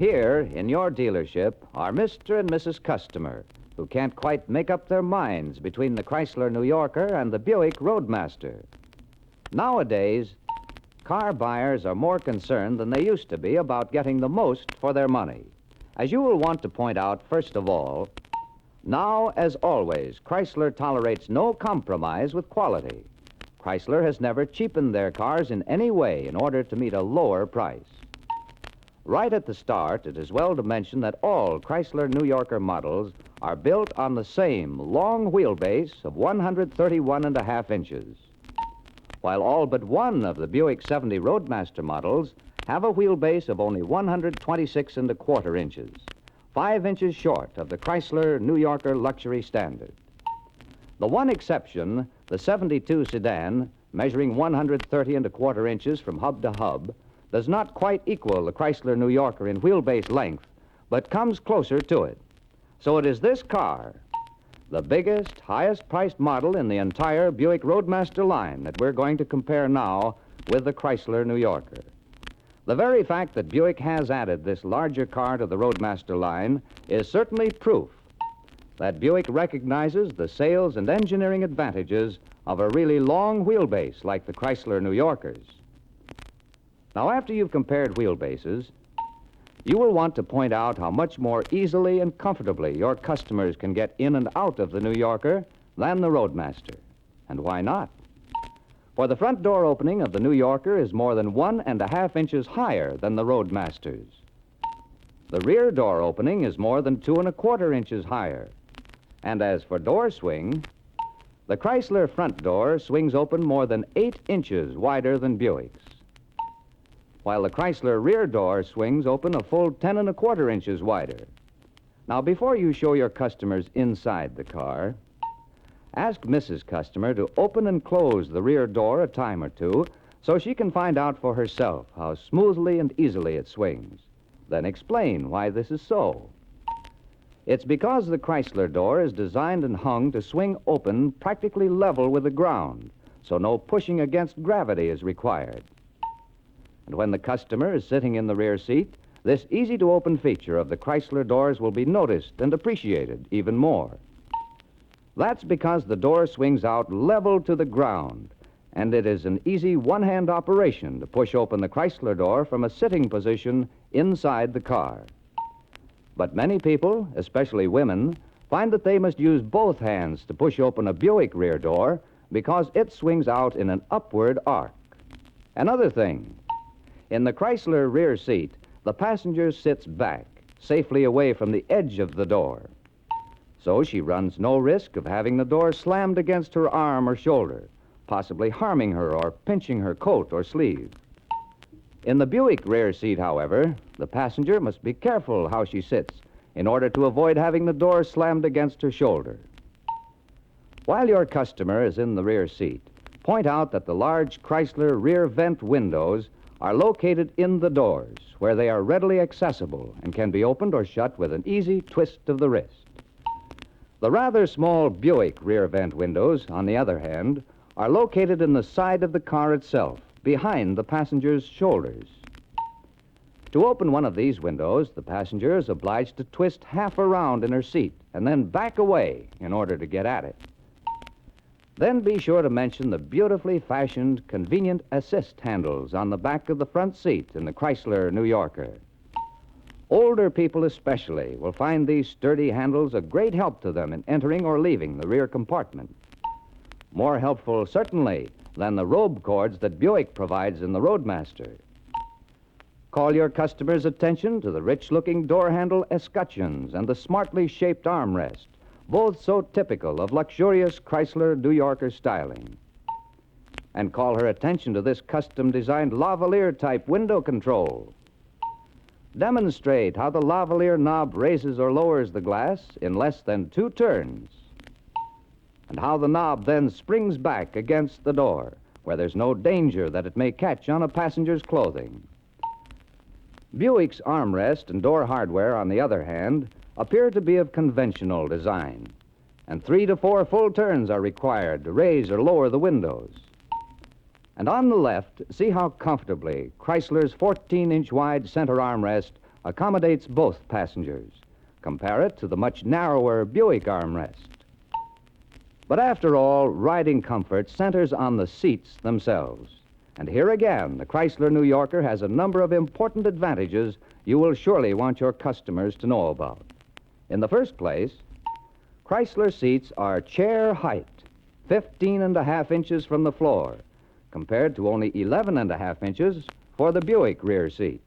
Here, in your dealership, are Mr. and Mrs. Customer, who can't quite make up their minds between the Chrysler New Yorker and the Buick Roadmaster. Nowadays, car buyers are more concerned than they used to be about getting the most for their money. As you will want to point out, first of all, now, as always, Chrysler tolerates no compromise with quality. Chrysler has never cheapened their cars in any way in order to meet a lower price. Right at the start, it is well to mention that all Chrysler New Yorker models are built on the same long wheelbase of 131.5 inches, while all but one of the Buick 70 Roadmaster models have a wheelbase of only 126.25 inches, 5 inches short of the Chrysler New Yorker luxury standard. The one exception, the 72 sedan, measuring 130.25 inches from hub to hub, does not quite equal the Chrysler New Yorker in wheelbase length, but comes closer to it. So it is this car, the biggest, highest-priced model in the entire Buick Roadmaster line, that we're going to compare now with the Chrysler New Yorker. The very fact that Buick has added this larger car to the Roadmaster line is certainly proof that Buick recognizes the sales and engineering advantages of a really long wheelbase like the Chrysler New Yorkers. Now, after you've compared wheelbases, you will want to point out how much more easily and comfortably your customers can get in and out of the New Yorker than the Roadmaster. And why not? For the front door opening of the New Yorker is more than 1.5 inches higher than the Roadmaster's. The rear door opening is more than 2.25 inches higher. And as for door swing, the Chrysler front door swings open more than 8 inches wider than Buick's, while the Chrysler rear door swings open a full 10.25 inches wider. Now, before you show your customers inside the car, ask Mrs. Customer to open and close the rear door a time or two so she can find out for herself how smoothly and easily it swings. Then explain why this is so. It's because the Chrysler door is designed and hung to swing open practically level with the ground, so no pushing against gravity is required. And when the customer is sitting in the rear seat, this easy-to-open feature of the Chrysler doors will be noticed and appreciated even more. That's because the door swings out level to the ground, and it is an easy one-hand operation to push open the Chrysler door from a sitting position inside the car. But many people, especially women, find that they must use both hands to push open a Buick rear door because it swings out in an upward arc. Another thing, in the Chrysler rear seat, the passenger sits back, safely away from the edge of the door. So she runs no risk of having the door slammed against her arm or shoulder, possibly harming her or pinching her coat or sleeve. In the Buick rear seat, however, the passenger must be careful how she sits in order to avoid having the door slammed against her shoulder. While your customer is in the rear seat, point out that the large Chrysler rear vent windows are located in the doors, where they are readily accessible and can be opened or shut with an easy twist of the wrist. The rather small Buick rear vent windows, on the other hand, are located in the side of the car itself, behind the passenger's shoulders. To open one of these windows, the passenger is obliged to twist half around in her seat and then back away in order to get at it. Then be sure to mention the beautifully fashioned, convenient assist handles on the back of the front seat in the Chrysler New Yorker. Older people especially will find these sturdy handles a great help to them in entering or leaving the rear compartment. More helpful, certainly, than the robe cords that Buick provides in the Roadmaster. Call your customers' attention to the rich-looking door handle escutcheons and the smartly shaped armrest, both so typical of luxurious Chrysler New Yorker styling. And call her attention to this custom-designed lavalier-type window control. Demonstrate how the lavalier knob raises or lowers the glass in less than 2 turns, and how the knob then springs back against the door, where there's no danger that it may catch on a passenger's clothing. Buick's armrest and door hardware, on the other hand, appear to be of conventional design, and 3 to 4 full turns are required to raise or lower the windows. And on the left, see how comfortably Chrysler's 14-inch wide center armrest accommodates both passengers. Compare it to the much narrower Buick armrest. But after all, riding comfort centers on the seats themselves. And here again, the Chrysler New Yorker has a number of important advantages you will surely want your customers to know about. In the first place, Chrysler seats are chair height, 15.5 inches from the floor, compared to only 11.5 inches for the Buick rear seat.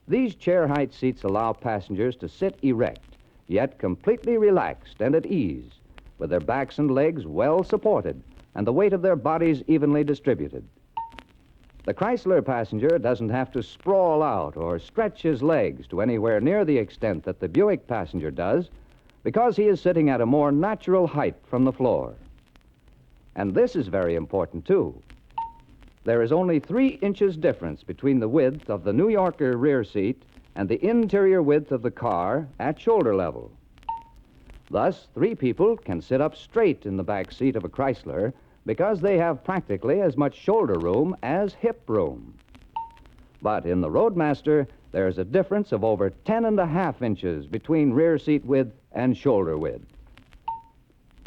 These chair height seats allow passengers to sit erect, yet completely relaxed and at ease, with their backs and legs well supported and the weight of their bodies evenly distributed. The Chrysler passenger doesn't have to sprawl out or stretch his legs to anywhere near the extent that the Buick passenger does, because he is sitting at a more natural height from the floor. And this is very important, too. There is only 3 inches difference between the width of the New Yorker rear seat and the interior width of the car at shoulder level. Thus, 3 people can sit up straight in the back seat of a Chrysler because they have practically as much shoulder room as hip room. But in the Roadmaster, there's a difference of over 10.5 inches between rear seat width and shoulder width.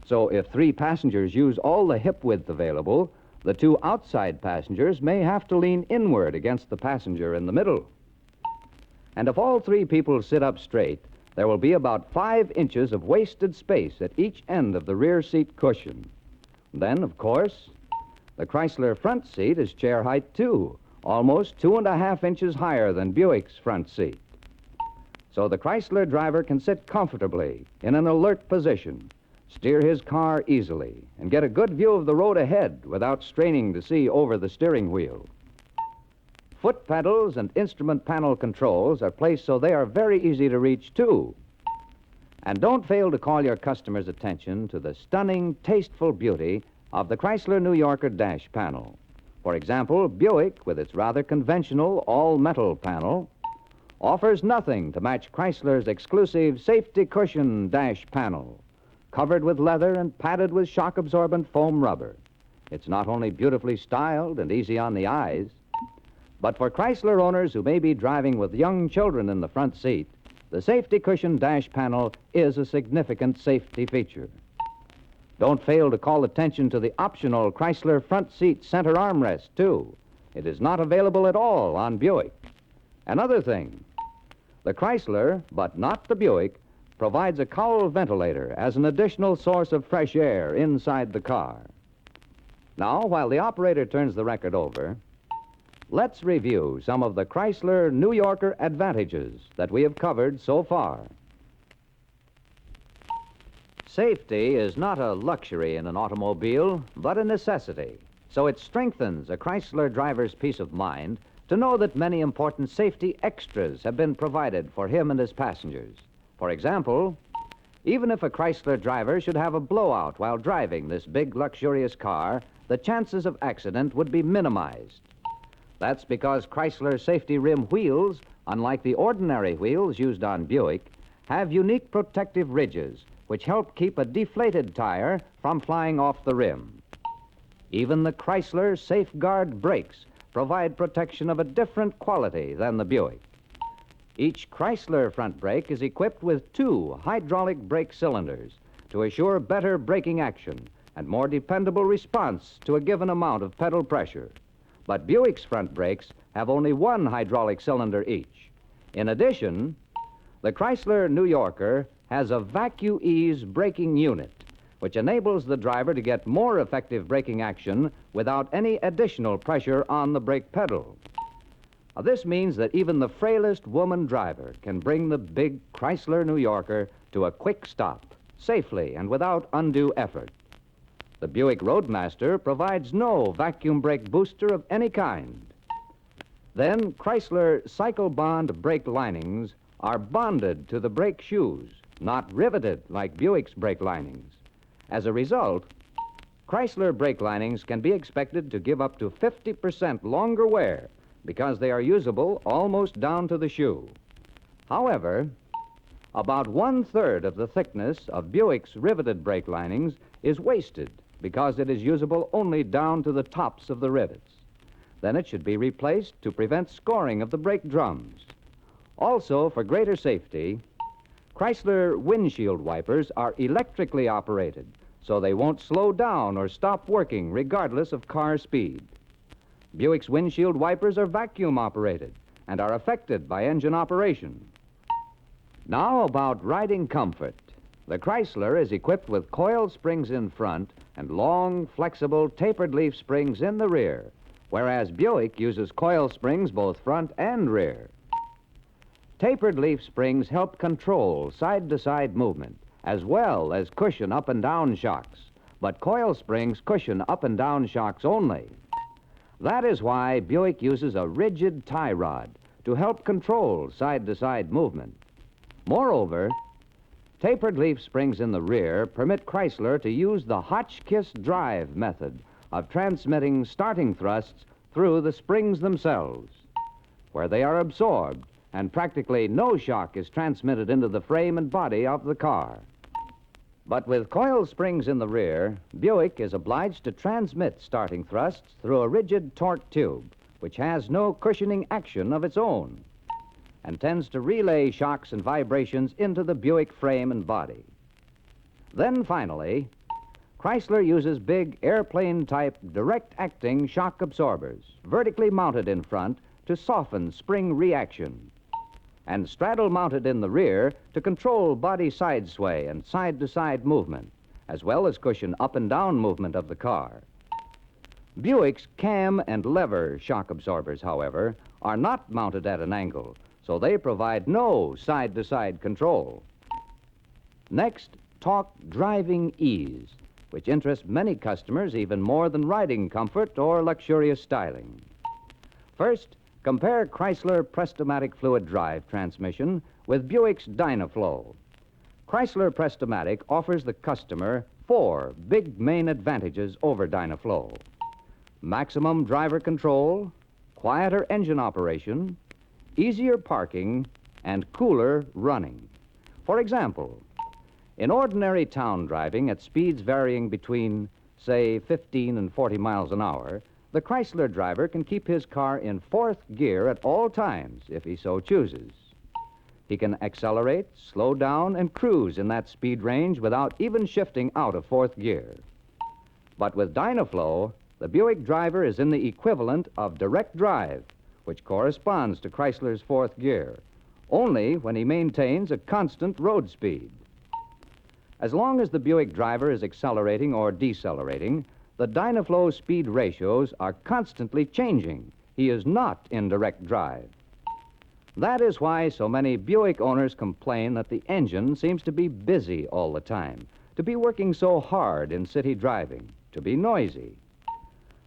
So if 3 passengers use all the hip width available, the 2 outside passengers may have to lean inward against the passenger in the middle. And if all 3 people sit up straight, there will be about 5 inches of wasted space at each end of the rear seat cushion. Then, of course, the Chrysler front seat is chair height, too, almost 2.5 inches higher than Buick's front seat. So the Chrysler driver can sit comfortably in an alert position, steer his car easily, and get a good view of the road ahead without straining to see over the steering wheel. Foot pedals and instrument panel controls are placed so they are very easy to reach, too. And don't fail to call your customers' attention to the stunning, tasteful beauty of the Chrysler New Yorker dash panel. For example, Buick, with its rather conventional all-metal panel, offers nothing to match Chrysler's exclusive safety cushion dash panel, covered with leather and padded with shock-absorbent foam rubber. It's not only beautifully styled and easy on the eyes, but for Chrysler owners who may be driving with young children in the front seat, the safety cushion dash panel is a significant safety feature. Don't fail to call attention to the optional Chrysler front seat center armrest, too. It is not available at all on Buick. Another thing, the Chrysler, but not the Buick, provides a cowl ventilator as an additional source of fresh air inside the car. Now, while the operator turns the record over, let's review some of the Chrysler New Yorker advantages that we have covered so far. Safety is not a luxury in an automobile, but a necessity. So it strengthens a Chrysler driver's peace of mind to know that many important safety extras have been provided for him and his passengers. For example, even if a Chrysler driver should have a blowout while driving this big, luxurious car, the chances of accident would be minimized. That's because Chrysler safety rim wheels, unlike the ordinary wheels used on Buick, have unique protective ridges which help keep a deflated tire from flying off the rim. Even the Chrysler Safeguard brakes provide protection of a different quality than the Buick. Each Chrysler front brake is equipped with 2 hydraulic brake cylinders to assure better braking action and more dependable response to a given amount of pedal pressure. But Buick's front brakes have only 1 hydraulic cylinder each. In addition, the Chrysler New Yorker has a vacuum-ease braking unit, which enables the driver to get more effective braking action without any additional pressure on the brake pedal. Now, this means that even the frailest woman driver can bring the big Chrysler New Yorker to a quick stop, safely and without undue effort. The Buick Roadmaster provides no vacuum brake booster of any kind. Then, Chrysler Cycle Bond brake linings are bonded to the brake shoes, not riveted like Buick's brake linings. As a result, Chrysler brake linings can be expected to give up to 50% longer wear because they are usable almost down to the shoe. However, about 1/3 of the thickness of Buick's riveted brake linings is wasted because it is usable only down to the tops of the rivets. Then it should be replaced to prevent scoring of the brake drums. Also, for greater safety, Chrysler windshield wipers are electrically operated, so they won't slow down or stop working regardless of car speed. Buick's windshield wipers are vacuum operated and are affected by engine operation. Now about riding comfort. The Chrysler is equipped with coil springs in front and long, flexible, tapered leaf springs in the rear, whereas Buick uses coil springs both front and rear. Tapered leaf springs help control side-to-side movement, as well as cushion up and down shocks, but coil springs cushion up and down shocks only. That is why Buick uses a rigid tie rod to help control side-to-side movement. Moreover, tapered leaf springs in the rear permit Chrysler to use the Hotchkiss drive method of transmitting starting thrusts through the springs themselves, where they are absorbed and practically no shock is transmitted into the frame and body of the car. But with coil springs in the rear, Buick is obliged to transmit starting thrusts through a rigid torque tube, which has no cushioning action of its own, and tends to relay shocks and vibrations into the Buick frame and body. Then finally, Chrysler uses big airplane-type direct-acting shock absorbers, vertically mounted in front to soften spring reaction, and straddle-mounted in the rear to control body side sway and side-to-side movement, as well as cushion up and down movement of the car. Buick's cam and lever shock absorbers, however, are not mounted at an angle, so they provide no side-to-side control. Next, talk driving ease, which interests many customers even more than riding comfort or luxurious styling. First, compare Chrysler Prestomatic fluid drive transmission with Buick's Dynaflow. Chrysler Prestomatic offers the customer 4 big main advantages over Dynaflow: maximum driver control, quieter engine operation, easier parking, and cooler running. For example, in ordinary town driving at speeds varying between, say, 15 and 40 miles an hour, the Chrysler driver can keep his car in 4th gear at all times if he so chooses. He can accelerate, slow down, and cruise in that speed range without even shifting out of 4th gear. But with Dynaflow, the Buick driver is in the equivalent of direct drive, which corresponds to Chrysler's 4th gear, only when he maintains a constant road speed. As long as the Buick driver is accelerating or decelerating, the Dynaflow speed ratios are constantly changing. He is not in direct drive. That is why so many Buick owners complain that the engine seems to be busy all the time, to be working so hard in city driving, to be noisy.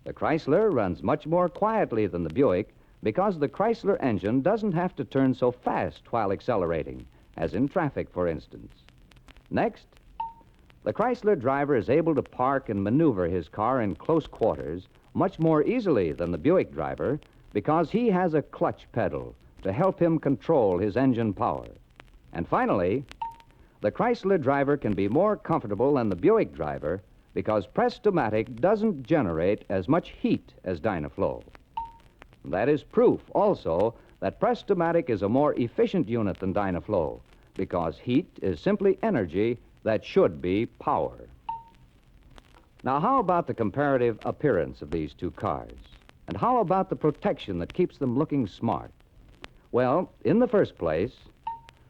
The Chrysler runs much more quietly than the Buick because the Chrysler engine doesn't have to turn so fast while accelerating, as in traffic, for instance. Next, the Chrysler driver is able to park and maneuver his car in close quarters much more easily than the Buick driver because he has a clutch pedal to help him control his engine power. And finally, the Chrysler driver can be more comfortable than the Buick driver because Prestomatic doesn't generate as much heat as Dynaflow. That is proof also that Prestomatic is a more efficient unit than Dynaflow because heat is simply energy that should be power. Now, how about the comparative appearance of these two cars? And how about the protection that keeps them looking smart? Well, in the first place,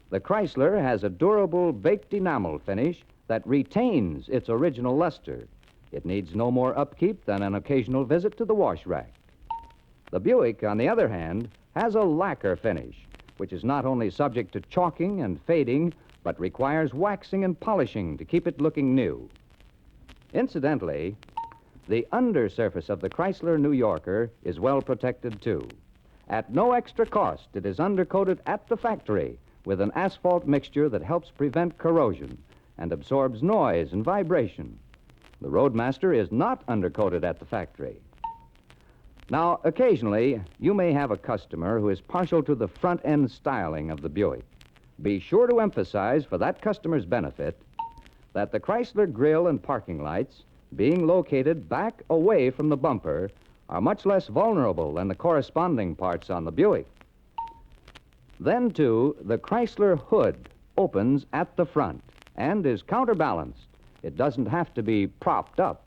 the Chrysler has a durable baked enamel finish that retains its original luster. It needs no more upkeep than an occasional visit to the wash rack. The Buick, on the other hand, has a lacquer finish, which is not only subject to chalking and fading, but requires waxing and polishing to keep it looking new. Incidentally, the undersurface of the Chrysler New Yorker is well protected, too. At no extra cost, it is undercoated at the factory with an asphalt mixture that helps prevent corrosion and absorbs noise and vibration. The Roadmaster is not undercoated at the factory. Now, occasionally, you may have a customer who is partial to the front-end styling of the Buick. Be sure to emphasize for that customer's benefit that the Chrysler grille and parking lights, being located back away from the bumper, are much less vulnerable than the corresponding parts on the Buick. Then, too, the Chrysler hood opens at the front and is counterbalanced. It doesn't have to be propped up.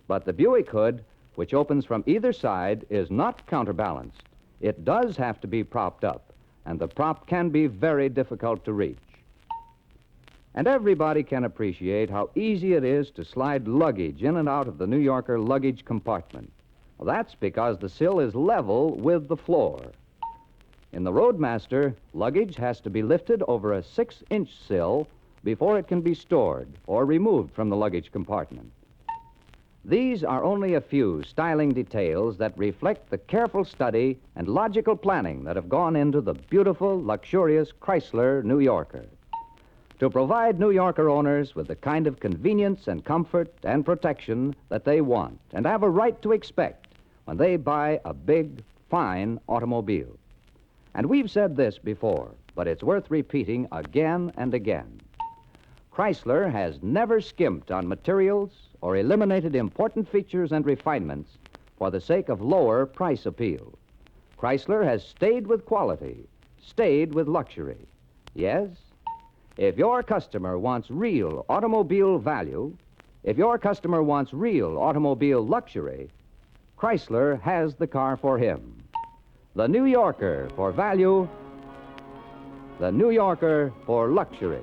But the Buick hood, which opens from either side, is not counterbalanced. It does have to be propped up, and the prop can be very difficult to reach. And everybody can appreciate how easy it is to slide luggage in and out of the New Yorker luggage compartment. Well, that's because the sill is level with the floor. In the Roadmaster, luggage has to be lifted over a 6-inch sill before it can be stored or removed from the luggage compartment. These are only a few styling details that reflect the careful study and logical planning that have gone into the beautiful, luxurious Chrysler New Yorker. To provide New Yorker owners with the kind of convenience and comfort and protection that they want and have a right to expect when they buy a big, fine automobile. And we've said this before, but it's worth repeating again and again. Chrysler has never skimped on materials or eliminated important features and refinements for the sake of lower price appeal. Chrysler has stayed with quality, stayed with luxury. Yes, if your customer wants real automobile value, if your customer wants real automobile luxury, Chrysler has the car for him. The New Yorker for value, the New Yorker for luxury.